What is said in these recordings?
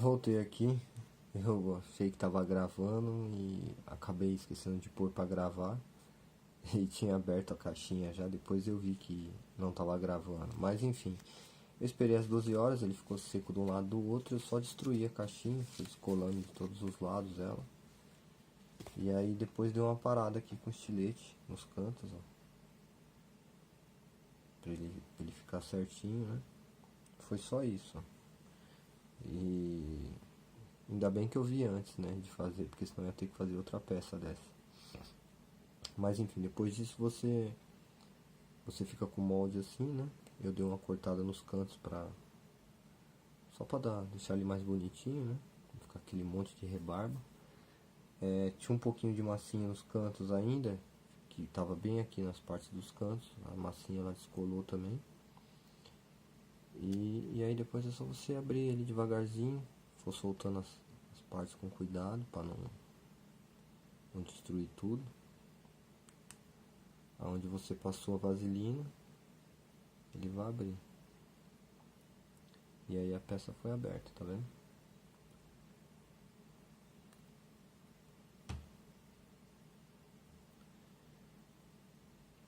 Voltei aqui, eu achei que tava gravando e acabei esquecendo de pôr pra gravar. E tinha aberto a caixinha já, depois eu vi que não tava gravando. Mas enfim, eu esperei as 12 horas, ele ficou seco de um lado do outro, eu só destruí a caixinha, fui descolando de todos os lados ela. E aí depois deu uma parada aqui com estilete nos cantos, ó. Pra ele ficar certinho, né? Foi só isso, ó. E ainda bem que eu vi antes, né, de fazer, porque senão eu ia ter que fazer outra peça dessa. Mas enfim, depois disso você fica com o molde assim, né? Eu dei uma cortada nos cantos só pra deixar ele mais bonitinho, né? Não ficar aquele monte de rebarba. Tinha um pouquinho de massinha nos cantos ainda, que tava bem aqui nas partes dos cantos. A massinha ela descolou também. E aí depois é só você abrir ele devagarzinho, for soltando as partes com cuidado para não destruir tudo. Aonde você passou a vaselina, ele vai abrir. E aí a peça foi aberta, tá vendo?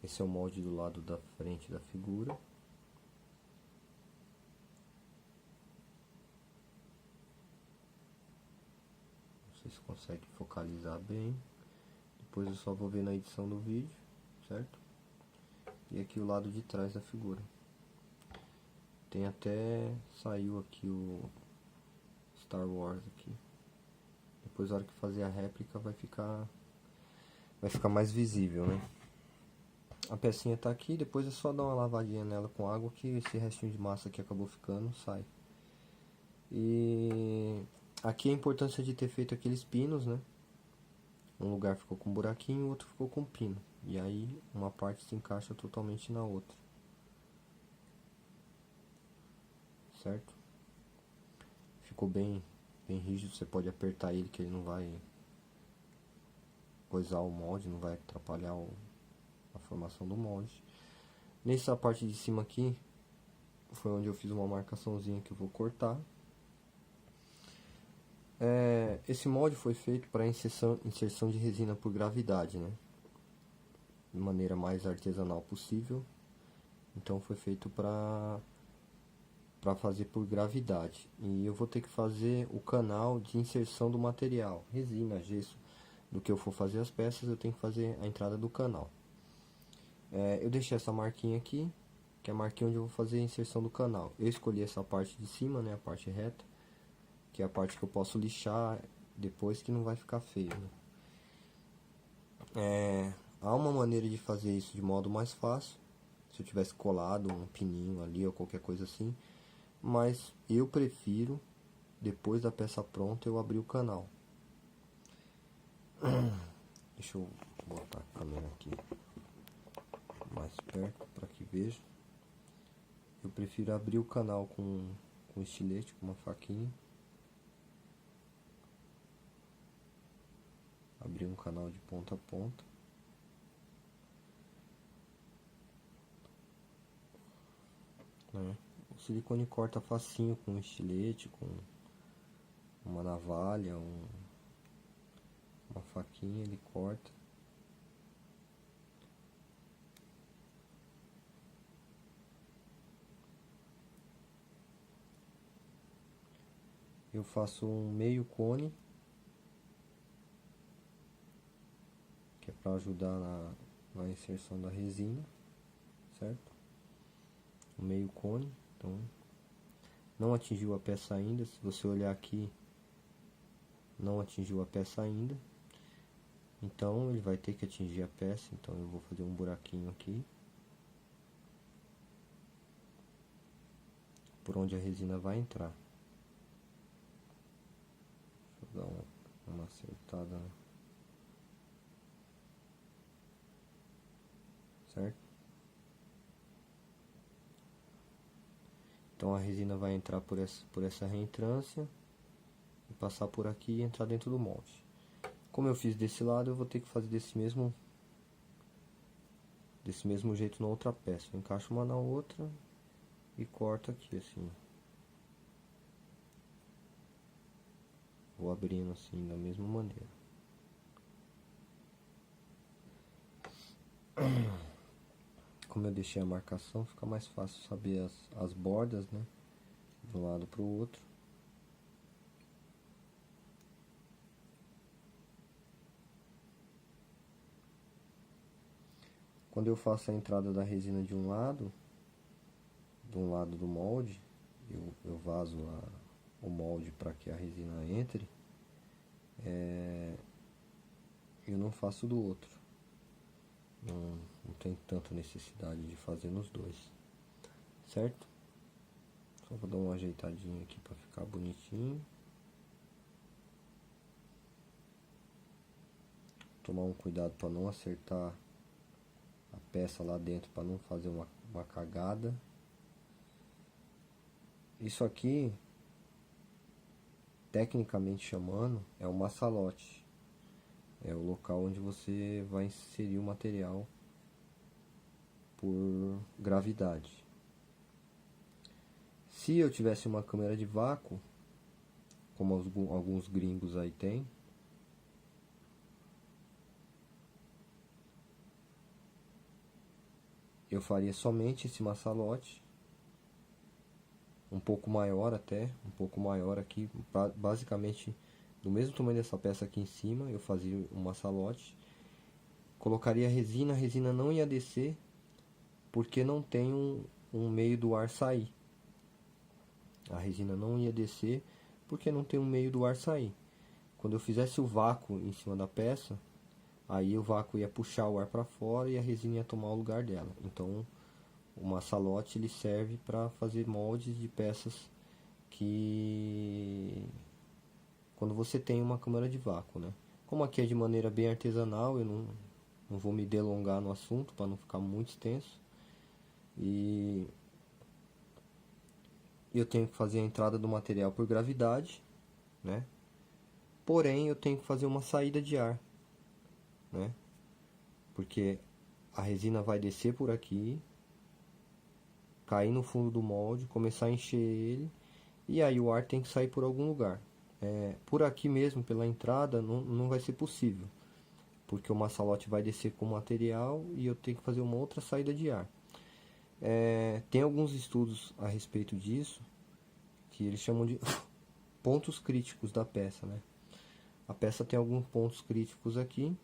Esse é o molde do lado da frente da figura. Não sei se consegue focalizar bem. Depois eu só vou ver na edição do vídeo, certo? E aqui o lado de trás da figura. Tem até... saiu aqui o Star Wars aqui. Depois na hora que fazer a réplica vai ficar mais visível, né? A pecinha tá aqui, depois é só dar uma lavadinha nela com água que esse restinho de massa que acabou ficando sai. E aqui a importância de ter feito aqueles pinos, né? Um lugar ficou com um buraquinho, o outro ficou com um pino. E aí uma parte se encaixa totalmente na outra. Certo? Ficou bem rígido, você pode apertar ele que ele não vai coisar o molde, não vai atrapalhar a formação do molde. Nessa parte de cima aqui foi onde eu fiz uma marcaçãozinha que eu vou cortar. Esse molde foi feito para inserção de resina por gravidade, né? De maneira mais artesanal possível. Então foi feito para fazer por gravidade. E eu vou ter que fazer o canal de inserção do material, resina, gesso, do que eu for fazer as peças, eu tenho que fazer a entrada do canal. Eu deixei essa marquinha aqui, que é a marquinha onde eu vou fazer a inserção do canal. Eu escolhi essa parte de cima, né, a parte reta, que é a parte que eu posso lixar depois, que não vai ficar feio, né? Há uma maneira de fazer isso de modo mais fácil, se eu tivesse colado um pininho ali ou qualquer coisa assim, mas eu prefiro, depois da peça pronta, eu abrir o canal. Deixa eu botar a câmera aqui mais perto para que veja. Eu prefiro abrir o canal com estilete, com uma faquinha. Abrir um canal de ponta a ponta. Né? O silicone corta facinho com estilete, com uma navalha, uma faquinha, ele corta. Eu faço um meio cone, que é para ajudar na inserção da resina, certo? Um meio cone, então não atingiu a peça ainda. Se você olhar aqui, não atingiu a peça ainda, então ele vai ter que atingir a peça. Então eu vou fazer um buraquinho aqui por onde a resina vai entrar. Deixa eu dar uma acertada, certo? Então a resina vai entrar por essa reentrância e passar por aqui e entrar dentro do molde. Como eu fiz desse lado, eu vou ter que fazer desse mesmo jeito na outra peça. Eu encaixo uma na outra e corto aqui assim. Vou abrindo assim da mesma maneira. Como eu deixei a marcação, fica mais fácil saber as bordas, né? De um lado para o outro. Quando eu faço a entrada da resina de um lado do molde, eu vazo o molde para que a resina entre, eu não faço do outro. Não tem tanta necessidade de fazer nos dois, certo? Só vou dar uma ajeitadinha aqui para ficar bonitinho. Tomar um cuidado para não acertar a peça lá dentro, para não fazer uma cagada. Isso aqui, tecnicamente chamando, é um maçalote. É o local onde você vai inserir o material por gravidade. Se eu tivesse uma câmera de vácuo, como alguns gringos aí tem, eu faria somente esse maçalote, um pouco maior até, um pouco maior aqui, basicamente do mesmo tamanho dessa peça aqui em cima, eu fazia um maçalote, colocaria a resina não ia descer, porque não tem um meio do ar sair. A resina não ia descer, porque não tem um meio do ar sair. Quando eu fizesse o vácuo em cima da peça, aí o vácuo ia puxar o ar para fora e a resina ia tomar o lugar dela. Então, o maçalote ele serve para fazer moldes de peças que quando você tem uma câmara de vácuo, né? Como aqui é de maneira bem artesanal, eu não vou me delongar no assunto para não ficar muito extenso. E eu tenho que fazer a entrada do material por gravidade, né? Porém, eu tenho que fazer uma saída de ar, né? Porque a resina vai descer por aqui, cair no fundo do molde, começar a encher ele, e aí o ar tem que sair por algum lugar. Por aqui mesmo, pela entrada, não vai ser possível, porque o maçalote vai descer com o material e eu tenho que fazer uma outra saída de ar. Tem alguns estudos a respeito disso, que eles chamam de pontos críticos da peça, né? A peça tem alguns pontos críticos aqui,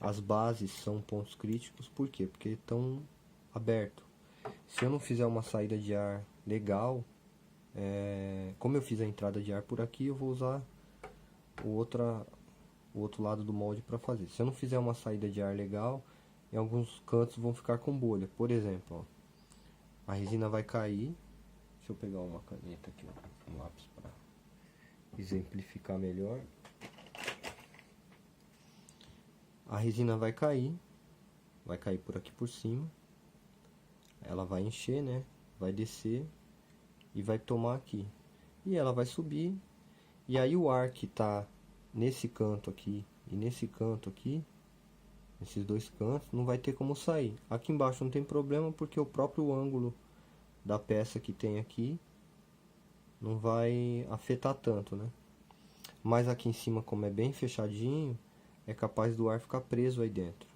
as bases são pontos críticos, por quê? Porque estão abertos. Se eu não fizer uma saída de ar legal, como eu fiz a entrada de ar por aqui, eu vou usar o outro lado do molde para fazer. Se eu não fizer uma saída de ar legal, em alguns cantos vão ficar com bolha. Por exemplo, ó, a resina vai cair. Deixa eu pegar uma caneta aqui, um lápis para exemplificar melhor. A resina vai cair por aqui por cima. Ela vai encher, né? Vai descer e vai tomar aqui. E ela vai subir. E aí o ar que está nesse canto aqui e nesse canto aqui, esses dois cantos, não vai ter como sair. Aqui embaixo não tem problema porque o próprio ângulo da peça que tem aqui não vai afetar tanto, né? Mas aqui em cima, como é bem fechadinho, é capaz do ar ficar preso aí dentro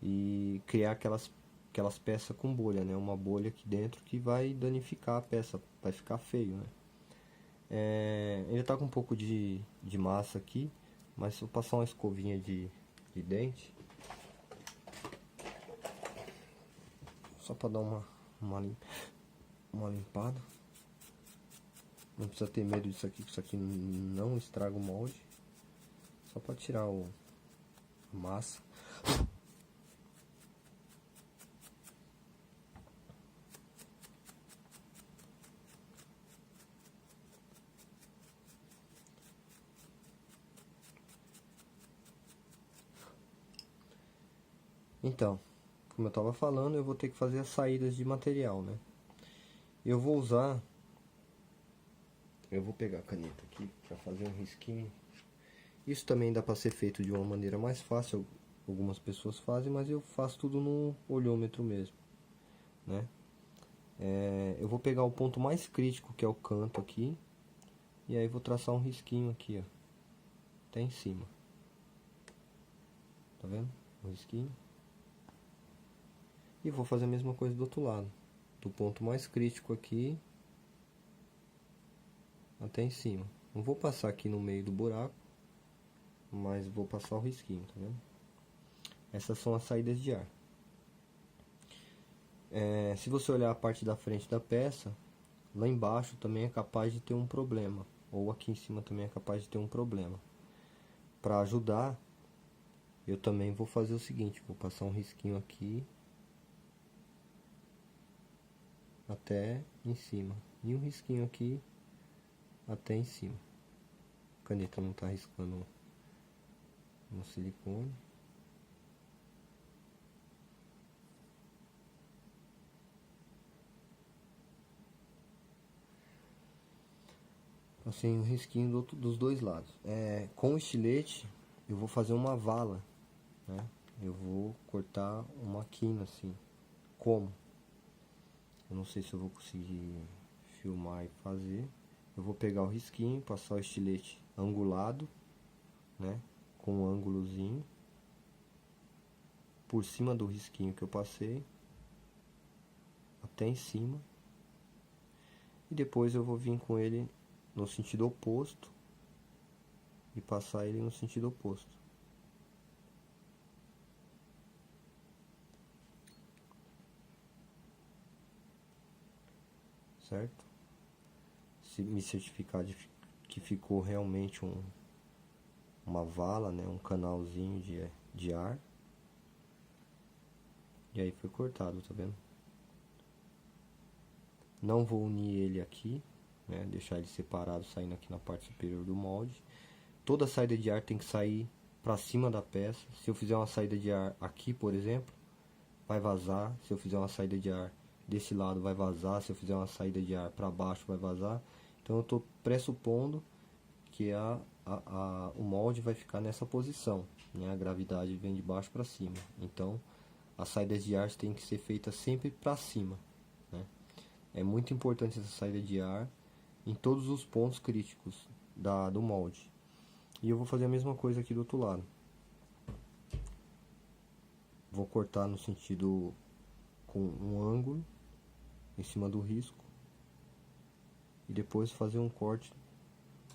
e criar aquelas peças com bolha, né? Uma bolha aqui dentro que vai danificar a peça, vai ficar feio, né? Ele tá com um pouco de massa aqui, mas se eu passar uma escovinha de dente, só para dar uma limpada. Não precisa ter medo disso aqui, que isso aqui não estraga o molde. Só para tirar a massa. Então, como eu estava falando, eu vou ter que fazer as saídas de material, né? Eu vou pegar a caneta aqui para fazer um risquinho. Isso também dá para ser feito de uma maneira mais fácil. Algumas pessoas fazem, mas eu faço tudo no olhômetro mesmo, né? Eu vou pegar o ponto mais crítico, que é o canto aqui, e aí vou traçar um risquinho aqui, ó. até em cima. Tá vendo? O risquinho. E vou fazer a mesma coisa do outro lado. Do ponto mais crítico aqui até em cima. Não vou passar aqui no meio do buraco, mas vou passar o risquinho, tá vendo? Essas são as saídas de ar. Se você olhar a parte da frente da peça, lá embaixo também é capaz de ter um problema, ou aqui em cima também é capaz de ter um problema. Para ajudar, eu também vou fazer o seguinte, vou passar um risquinho aqui até em cima, e um risquinho aqui até em cima. A caneta não está riscando no silicone. Assim, um risquinho dos dois lados. Com o estilete eu vou fazer uma vala, né? Eu vou cortar uma quina assim. Como? Eu não sei se eu vou conseguir filmar e fazer. Eu vou pegar o risquinho, passar o estilete angulado, né? Com um ângulozinho por cima do risquinho que eu passei até em cima, e depois eu vou vir com ele no sentido oposto e passar ele no sentido oposto. Certo? Se me certificar de que ficou realmente uma vala, né, um canalzinho de ar. E aí foi cortado, tá vendo? Não vou unir ele aqui, né, deixar ele separado, saindo aqui na parte superior do molde. Toda saída de ar tem que sair para cima da peça. Se eu fizer uma saída de ar aqui, por exemplo, vai vazar. Se eu fizer uma saída de ar desse lado, vai vazar. Se eu fizer uma saída de ar para baixo, vai vazar. Então eu estou pressupondo que o molde vai ficar nessa posição, né? A gravidade vem de baixo para cima. Então as saídas de ar têm que ser feitas sempre para cima, né? É muito importante essa saída de ar em todos os pontos críticos do molde. E eu vou fazer a mesma coisa aqui do outro lado. Vou cortar no sentido com um ângulo em cima do risco e depois fazer um corte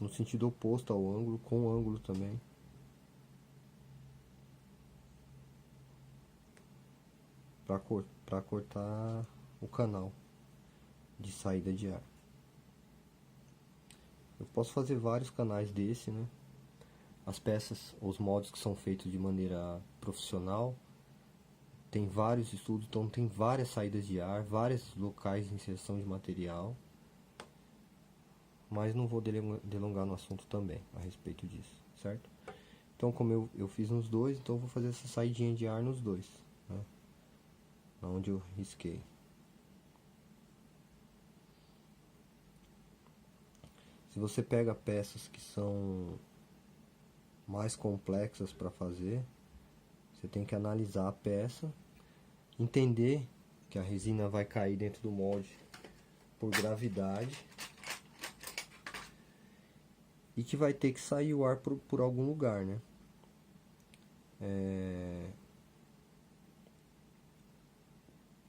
no sentido oposto ao ângulo, com ângulo também, para cortar o canal de saída de ar. Eu posso fazer vários canais desse, né? As peças, os moldes que são feitos de maneira profissional, tem vários estudos, então tem várias saídas de ar, vários locais de inserção de material. Mas não vou delongar no assunto também a respeito disso, certo? Então, como eu fiz nos dois, então eu vou fazer essa saidinha de ar nos dois, né? Onde eu risquei. Se você pega peças que são mais complexas para fazer, você tem que analisar a peça, entender que a resina vai cair dentro do molde por gravidade e que vai ter que sair o ar por algum lugar, né?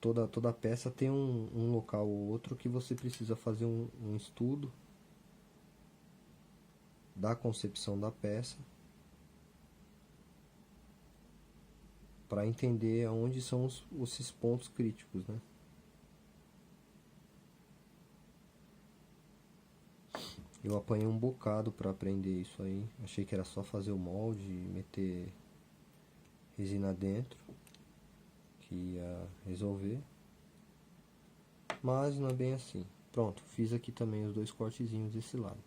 Toda peça tem um local ou outro que você precisa fazer um estudo da concepção da peça para entender aonde são esses pontos críticos, né? Eu apanhei um bocado para aprender isso aí. Achei que era só fazer o molde e meter resina dentro que ia resolver, mas não é bem assim. Pronto, fiz aqui também os dois cortezinhos desse lado.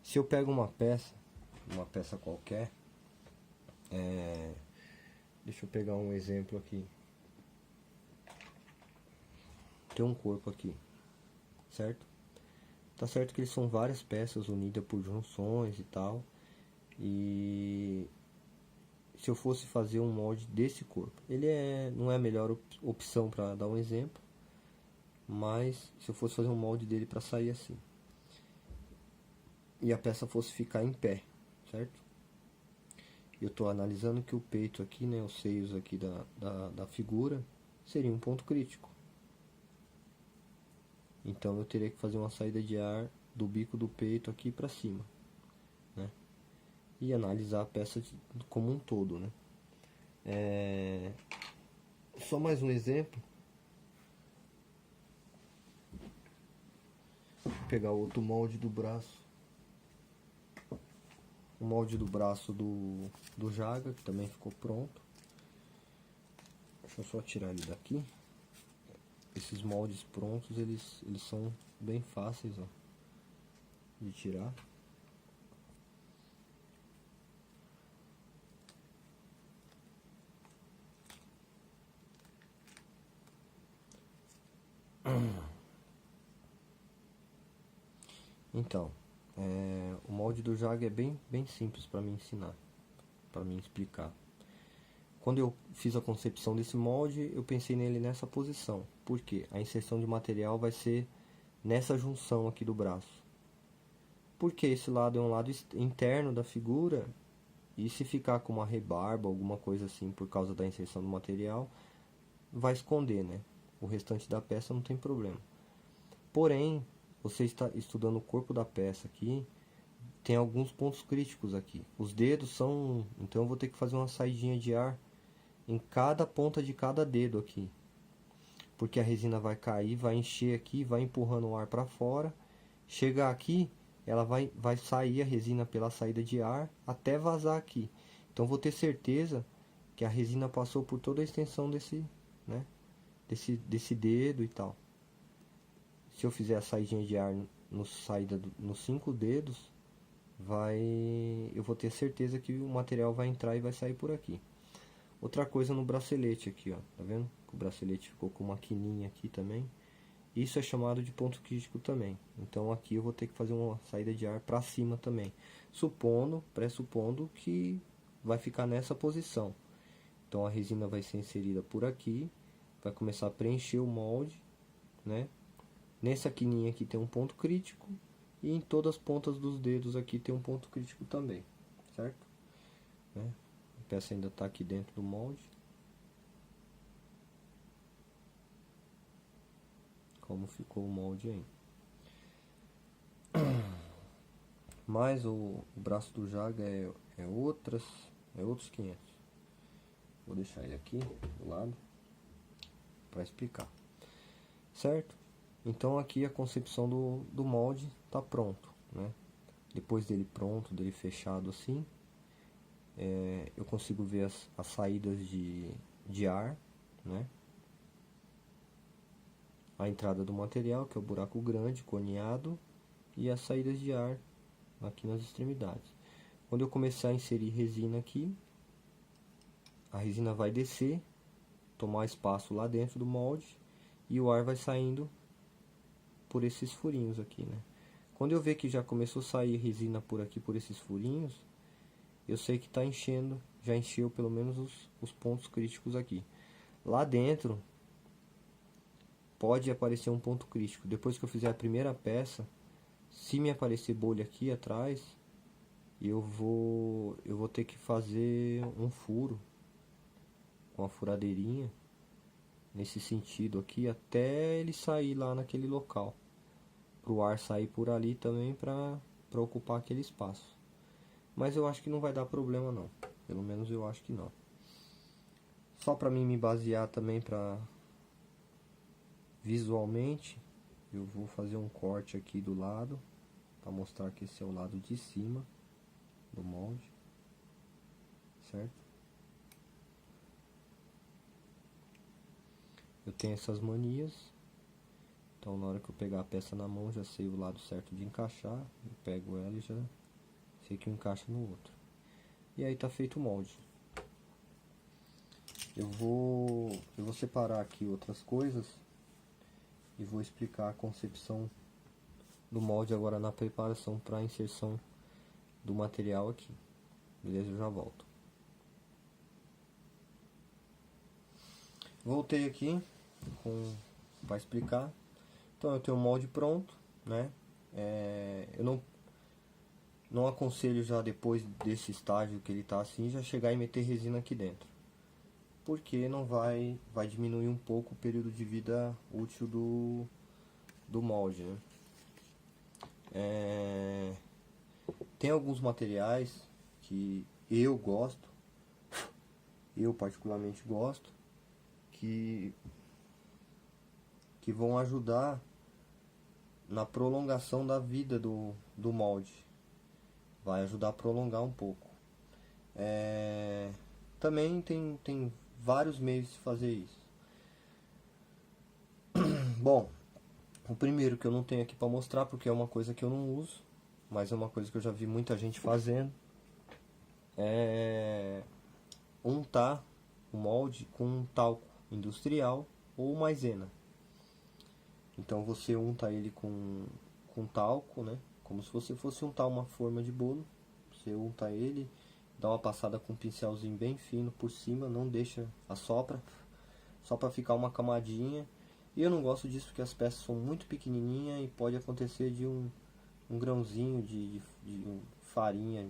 Se eu pego uma peça qualquer, deixa eu pegar um exemplo aqui. Tem um corpo aqui, certo? Tá certo que eles são várias peças unidas por junções e tal. E se eu fosse fazer um molde desse corpo, ele não é a melhor opção para dar um exemplo, mas se eu fosse fazer um molde dele para sair assim, e a peça fosse ficar em pé, certo? eu estou analisando que o peito aqui, né, os seios aqui da figura, seria um ponto crítico. Então eu teria que fazer uma saída de ar do bico do peito aqui para cima, né? E analisar a peça como um todo, né? Só mais um exemplo. Vou pegar o outro molde do braço. O molde do braço do Jaga, que também ficou pronto. Deixa eu só tirar ele daqui. Esses moldes prontos, eles são bem fáceis, ó, de tirar. Então, o molde do Jaga é bem simples para me ensinar, para me explicar. Quando eu fiz a concepção desse molde, eu pensei nele nessa posição. Por quê? A inserção de material vai ser nessa junção aqui do braço. Porque esse lado é um lado interno da figura, e se ficar com uma rebarba, alguma coisa assim, por causa da inserção do material, vai esconder, né? O restante da peça não tem problema. Porém, você está estudando o corpo da peça aqui, tem alguns pontos críticos aqui. Os dedos são... Então eu vou ter que fazer uma saidinha de ar em cada ponta de cada dedo aqui. Porque a resina vai cair, vai encher aqui, vai empurrando o ar para fora. Chegar aqui, ela vai sair a resina pela saída de ar até vazar aqui. Então vou ter certeza que a resina passou por toda a extensão desse, né, desse dedo e tal. Se eu fizer a saidinha de ar nos 5 dedos, eu vou ter certeza que o material vai entrar e vai sair por aqui. Outra coisa no bracelete aqui, ó, tá vendo? O bracelete ficou com uma quininha aqui também. Isso é chamado de ponto crítico também. Então aqui eu vou ter que fazer uma saída de ar para cima também. Pressupondo que vai ficar nessa posição. Então a resina vai ser inserida por aqui, vai começar a preencher o molde, né? Nessa quininha aqui tem um ponto crítico e em todas as pontas dos dedos aqui tem um ponto crítico também, certo? Né? A peça ainda está aqui dentro do molde. Como ficou o molde aí. Mas o braço do Jaga é outros 500. Vou deixar ele aqui do lado para explicar, certo? Então aqui a concepção do molde está pronto, né? Depois dele pronto, dele fechado assim, eu consigo ver as saídas de ar, né? A entrada do material, que é o buraco grande, coniado, e as saídas de ar aqui nas extremidades. Quando eu começar a inserir resina aqui, a resina vai descer, tomar espaço lá dentro do molde, e o ar vai saindo por esses furinhos aqui, né? Quando eu ver que já começou a sair resina por aqui, por esses furinhos, eu sei que está enchendo, já encheu pelo menos os pontos críticos aqui. Lá dentro pode aparecer um ponto crítico. Depois que eu fizer a primeira peça, se me aparecer bolha aqui atrás, eu vou ter que fazer um furo com a furadeirinha nesse sentido aqui até ele sair lá naquele local, para o ar sair por ali também para ocupar aquele espaço. Mas eu acho que não vai dar problema não, pelo menos eu acho que não. Só para mim me basear também para visualmente, eu vou fazer um corte aqui do lado para mostrar que esse é o lado de cima do molde, certo? Eu tenho essas manias, então na hora que eu pegar a peça na mão já sei o lado certo de encaixar, eu pego ela e já sei que um encaixa no outro. E aí tá feito o molde. Eu vou separar aqui outras coisas e vou explicar a concepção do molde agora na preparação para a inserção do material aqui. Beleza? Eu já volto. Voltei aqui para explicar. Então eu tenho o molde pronto, né? Eu não aconselho já depois desse estágio que ele está assim, já chegar e meter resina aqui dentro. Porque não vai diminuir um pouco o período de vida útil do molde, né? Tem alguns materiais que eu gosto, eu particularmente gosto, que vão ajudar na prolongação da vida do molde. Vai ajudar a prolongar um pouco. Também tem vários meios de fazer isso. Bom, o primeiro que eu não tenho aqui para mostrar porque é uma coisa que eu não uso, mas é uma coisa que eu já vi muita gente fazendo, é untar o molde com um talco industrial ou maisena. Então você unta ele com talco, né? Como se você fosse untar uma forma de bolo. Você unta ele, dá uma passada com um pincelzinho bem fino por cima, não deixa assopra, só para ficar uma camadinha. E eu não gosto disso porque as peças são muito pequenininhas e pode acontecer de um grãozinho de farinha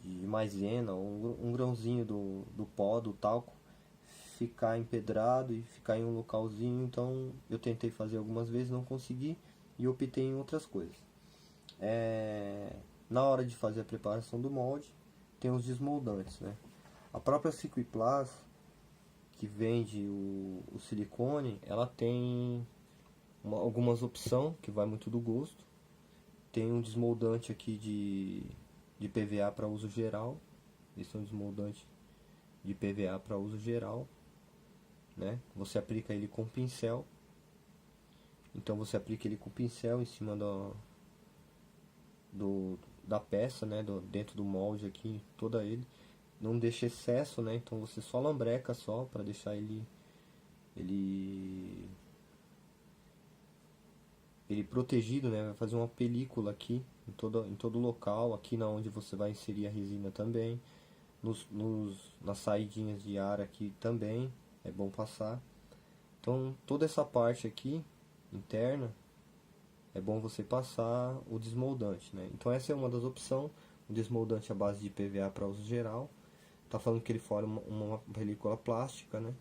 de maisena ou um grãozinho do pó, do talco, ficar empedrado e ficar em um localzinho. Então eu tentei fazer algumas vezes, não consegui e optei em outras coisas. Na hora de fazer a preparação do molde, tem os desmoldantes, né? A própria Ciquiplas, que vende o silicone, ela tem algumas opções que vai muito do gosto. Tem um desmoldante aqui de PVA para uso geral. Esse é um desmoldante de PVA para uso geral, né? Você aplica ele com pincel. Então você aplica ele com pincel em cima da peça, né? Dentro do molde aqui, toda ele. Não deixa excesso, né? Então você só lambreca só para deixar ele protegido, né? Vai fazer uma película aqui em todo local, aqui na onde você vai inserir a resina também, nas saidinhas de ar aqui também é bom passar. Então toda essa parte aqui interna é bom você passar o desmoldante, né? Então essa é uma das opções, o desmoldante à base de PVA para uso geral. Tá falando que ele forma uma película plástica, né?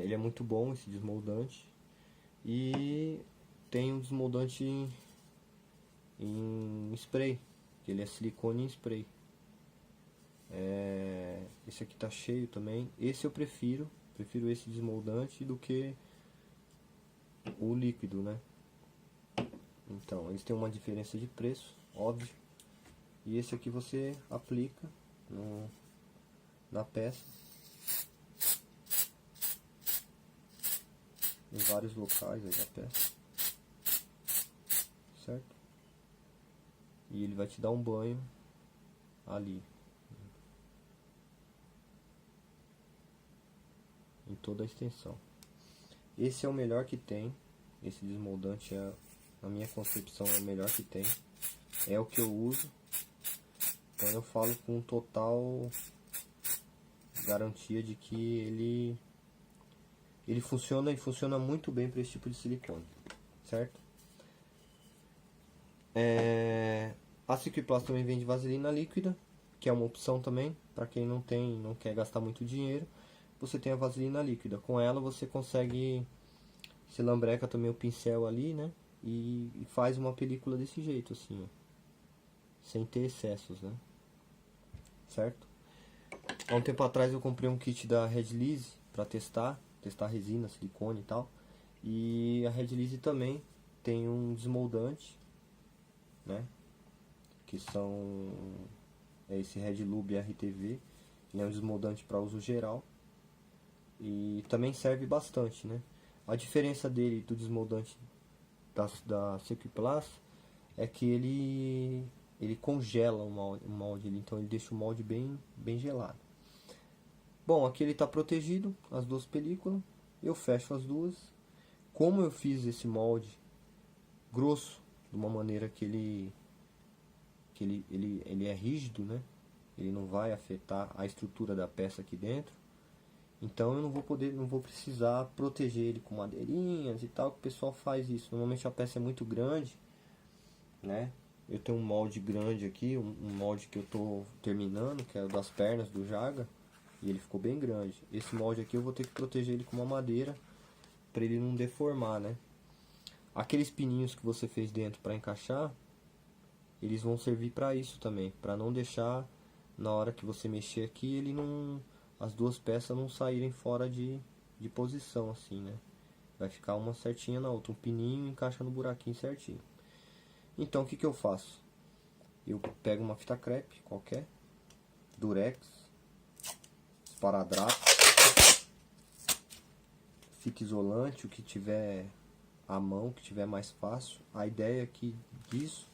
Ele é muito bom, esse desmoldante. E tem um desmoldante em spray, que ele é silicone em spray. Esse aqui tá cheio também. Esse eu prefiro esse desmoldante do que o líquido, né? Então, eles têm uma diferença de preço, óbvio. E esse aqui você aplica na peça, em vários locais aí da peça, certo? E ele vai te dar um banho ali, em toda a extensão. Esse é o melhor que tem. Esse desmoldante na minha concepção é o melhor que tem. É o que eu uso. Então eu falo com total garantia de que ele funciona e funciona muito bem para esse tipo de silicone, certo? A Ciquiplas também vende vaselina líquida, que é uma opção também para quem não quer gastar muito dinheiro. Você tem a vaselina líquida, com ela você consegue, se lambreca também o pincel ali, né? E faz uma película desse jeito assim, ó, sem ter excessos, né? Certo? Há um tempo atrás eu comprei um kit da Red Lease para testar resina, silicone e tal. E a Red Lease também tem um desmoldante, né? Que são esse Red Lube RTV. Ele é um desmoldante para uso geral e também serve bastante, né? A diferença dele do desmoldante da Ciquiplas é que ele congela o molde, então ele deixa o molde bem gelado. Bom, aqui ele está protegido, as duas películas. Eu fecho as duas. Como eu fiz esse molde grosso, de uma maneira que ele é rígido, né? Ele não vai afetar a estrutura da peça aqui dentro. Então eu não vou precisar proteger ele com madeirinhas e tal, que o pessoal faz isso. Normalmente a peça é muito grande, né? eu tenho um molde grande aqui, um molde que eu tô terminando, que é o das pernas do Jaga, e ele ficou bem grande. Esse molde aqui eu vou ter que proteger ele com uma madeira, para ele não deformar, né? Aqueles pininhos que você fez dentro para encaixar, eles vão servir para isso também, para não deixar na hora que você mexer aqui, ele não, as duas peças não saírem fora de posição assim, né? Vai ficar uma certinha na outra, um pininho encaixa no buraquinho certinho. Então o que eu faço? Eu pego uma fita crepe qualquer, durex, esparadrapo, fita isolante, o que tiver à mão, que tiver mais fácil. A ideia aqui disso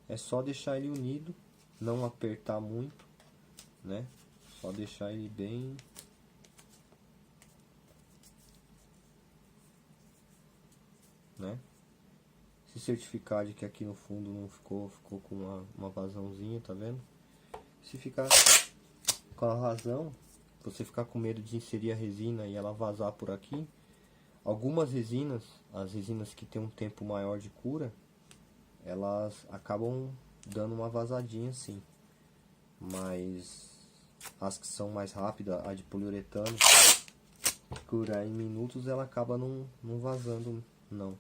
é só deixar ele unido, não apertar muito, né? Só deixar ele bem, né? Se certificar de que aqui no fundo não ficou com uma vazãozinha, tá vendo? Se ficar com a razão, você ficar com medo de inserir a resina e ela vazar por aqui, algumas resinas, as resinas que tem um tempo maior de cura, elas acabam dando uma vazadinha assim. Mas as que são mais rápidas, a de poliuretano, que cura em minutos, ela acaba não vazando não.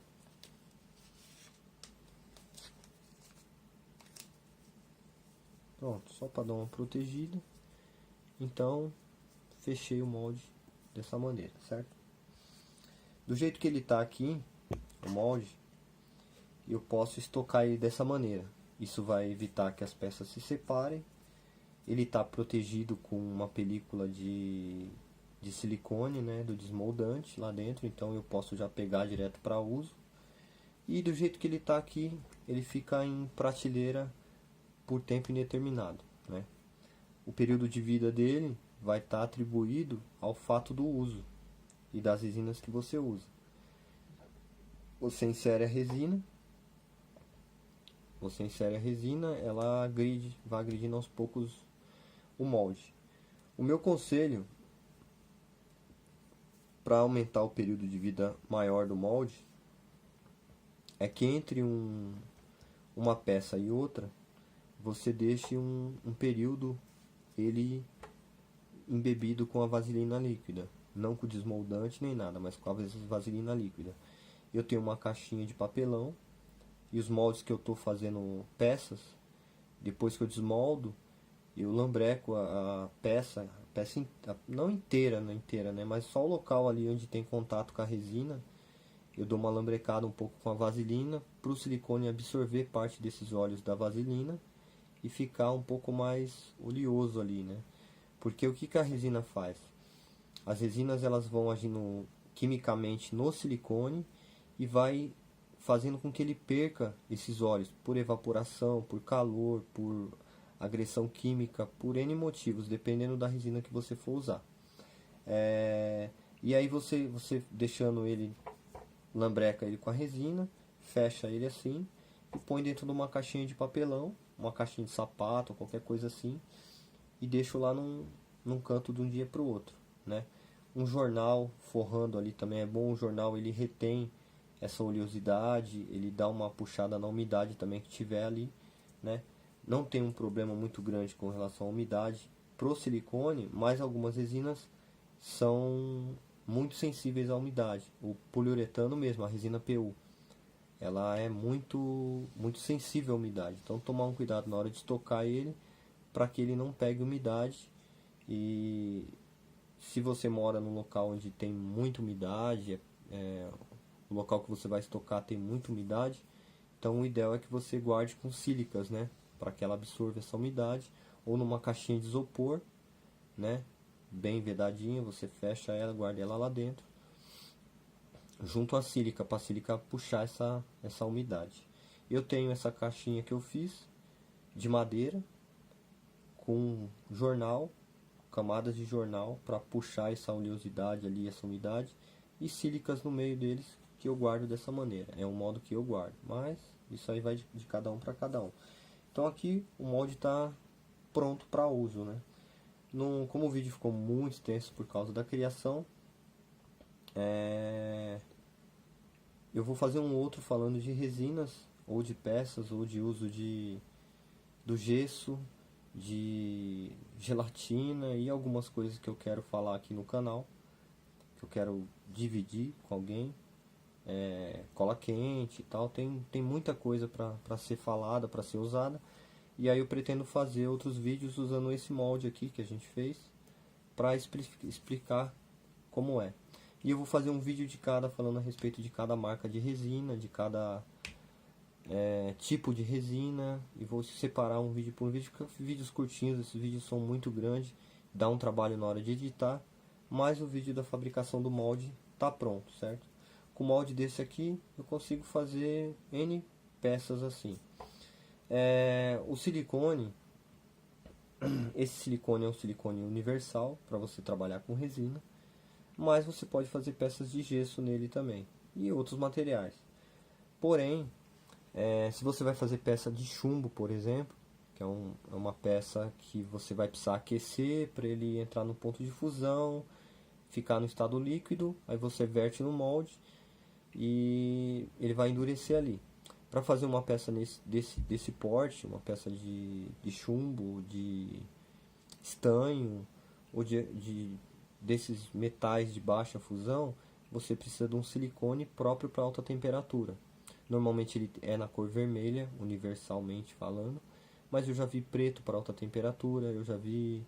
Pronto, só para dar uma protegida. Então, fechei o molde dessa maneira, certo? Do jeito que ele está aqui, o molde, eu posso estocar ele dessa maneira. Isso vai evitar que as peças se separem. Ele está protegido com uma película de silicone, né, do desmoldante lá dentro. Então eu posso já pegar direto para uso. E do jeito que ele está aqui, ele fica em prateleira por tempo indeterminado, né? O período de vida dele vai estar atribuído ao fato do uso e das resinas que você usa. Você insere a resina, ela agride, vai agridindo aos poucos o molde. O meu conselho para aumentar o período de vida maior do molde é que entre uma peça e outra, você deixe um período ele embebido com a vaselina líquida, não com desmoldante nem nada, mas com a vaselina líquida. Eu tenho uma caixinha de papelão e os moldes que eu estou fazendo peças, depois que eu desmoldo, eu lambreco a peça não inteira, né, mas só o local ali onde tem contato com a resina. Eu dou uma lambrecada um pouco com a vaselina para o silicone absorver parte desses óleos da vaselina e ficar um pouco mais oleoso ali, né? Porque o que a resina faz? As resinas elas vão agindo quimicamente no silicone e vai fazendo com que ele perca esses óleos por evaporação, por calor, por agressão química, por N motivos, dependendo da resina que você for usar. E aí você deixando ele, lambreca ele com a resina, fecha ele assim e põe dentro de uma caixinha de papelão, uma caixinha de sapato, qualquer coisa assim, e deixo lá num canto de um dia para o outro, né? Um jornal forrando ali também é bom. O jornal ele retém essa oleosidade, ele dá uma puxada na umidade também que tiver ali, né? Não tem um problema muito grande com relação à umidade pro silicone, mas algumas resinas são muito sensíveis à umidade. O poliuretano mesmo, a resina PU, ela é muito sensível à umidade. Então tomar um cuidado na hora de estocar ele para que ele não pegue umidade. E se você mora num local onde tem muita umidade, o local que você vai estocar tem muita umidade, então o ideal é que você guarde com sílicas, né, para que ela absorva essa umidade, ou numa caixinha de isopor, né, bem vedadinha, você fecha ela, guarda ela lá dentro, junto à sílica, para a sílica puxar essa umidade. Eu tenho essa caixinha que eu fiz de madeira com jornal, camadas de jornal para puxar essa oleosidade ali, essa umidade, e sílicas no meio deles que eu guardo dessa maneira. É um modo que eu guardo, mas isso aí vai de cada um para cada um. Então aqui o molde está pronto para uso, né? Como o vídeo ficou muito extenso por causa da criação, eu vou fazer um outro falando de resinas ou de peças, ou de uso do gesso, de gelatina e algumas coisas que eu quero falar aqui no canal, que eu quero dividir com alguém. Cola quente e tal, tem muita coisa para ser falada, para ser usada. E aí eu pretendo fazer outros vídeos usando esse molde aqui que a gente fez para explicar como é. E eu vou fazer um vídeo de cada, falando a respeito de cada marca de resina, de cada tipo de resina, e vou separar um vídeo por um vídeo, porque vídeos curtinhos, esses vídeos são muito grandes, dá um trabalho na hora de editar, mas o vídeo da fabricação do molde tá pronto, certo? Com o molde desse aqui eu consigo fazer N peças assim. O silicone, esse silicone é um silicone universal para você trabalhar com resina, mas você pode fazer peças de gesso nele também e outros materiais. Porém, se você vai fazer peça de chumbo, por exemplo, que é uma peça que você vai precisar aquecer para ele entrar no ponto de fusão, ficar no estado líquido, aí você verte no molde e ele vai endurecer ali. Para fazer uma peça desse porte, uma peça de chumbo, de estanho ou desses metais de baixa fusão, você precisa de um silicone próprio para alta temperatura. Normalmente ele é na cor vermelha, universalmente falando, mas eu já vi preto para alta temperatura, eu já vi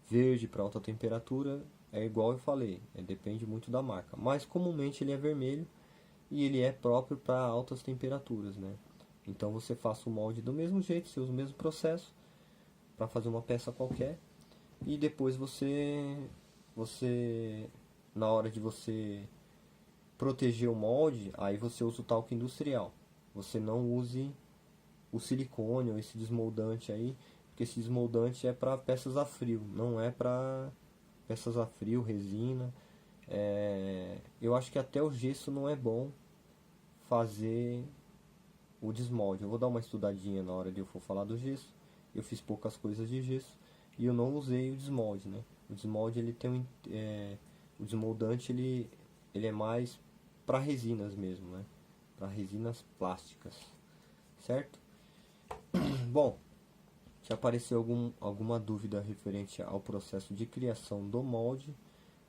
verde para alta temperatura. É igual eu falei, depende muito da marca, mas comumente ele é vermelho e ele é próprio para altas temperaturas, né? Então você faça o molde do mesmo jeito, você usa o mesmo processo para fazer uma peça qualquer, e depois você na hora de você proteger o molde, aí você usa o talco industrial. Você não use o silicone ou esse desmoldante aí, porque esse desmoldante é para peças a frio, não é para peças a frio, resina. Eu acho que até o gesso não é bom fazer o desmolde. Eu vou dar uma estudadinha na hora de eu for falar do gesso. Eu fiz poucas coisas de gesso e eu não usei o desmolde, né? O desmolde ele tem o desmoldante ele é mais para resinas mesmo, né? Para resinas plásticas, certo? Bom, se aparecer alguma dúvida referente ao processo de criação do molde,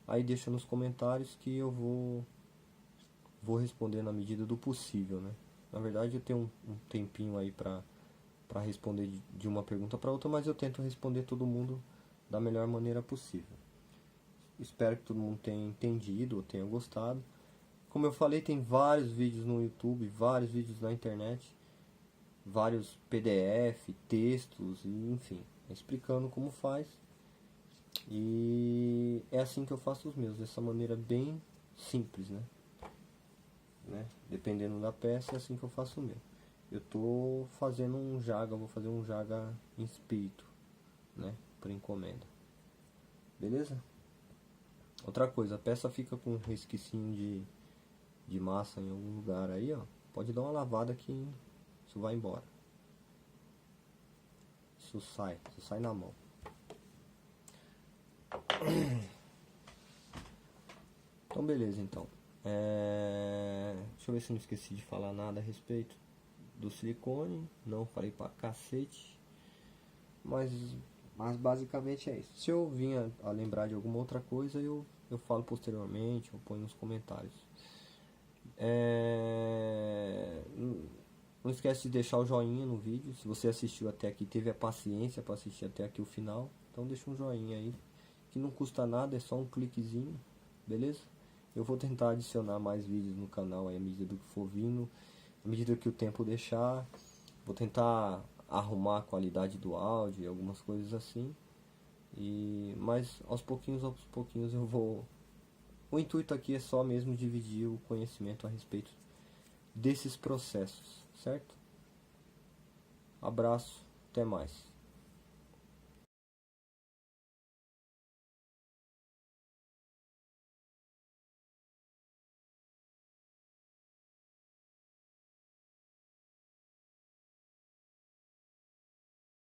aí deixa nos comentários que eu vou responder na medida do possível, né? Na verdade eu tenho um tempinho aí para responder de uma pergunta para outra, mas eu tento responder todo mundo da melhor maneira possível. Espero que todo mundo tenha entendido ou tenha gostado. Como eu falei, tem vários vídeos no YouTube, vários vídeos na internet, vários PDF, textos, e, enfim, explicando como faz. E é assim que eu faço os meus, dessa maneira bem simples, né? Dependendo da peça, é assim que eu faço o meu. Eu tô fazendo um jaga, vou fazer um jaga em espírito, né? Por encomenda. Beleza? Outra coisa, a peça fica com um resquício de massa em algum lugar aí, ó. Pode dar uma lavada que isso vai embora. Isso sai na mão. Então beleza, então. Deixa eu ver se eu não esqueci de falar nada a respeito do silicone. Não falei pra cacete. Mas basicamente é isso. Se eu vinha a lembrar de alguma outra coisa, eu falo posteriormente, eu ponho nos comentários. Não esquece de deixar o joinha no vídeo. Se você assistiu até aqui, teve a paciência para assistir até aqui o final, então deixa um joinha aí, que não custa nada, é só um cliquezinho, beleza? Eu vou tentar adicionar mais vídeos no canal aí, à medida do que for vindo, à medida que o tempo deixar. Vou tentar arrumar a qualidade do áudio e algumas coisas assim. Mas aos pouquinhos eu vou. O intuito aqui é só mesmo dividir o conhecimento a respeito desses processos, certo? Abraço, até mais.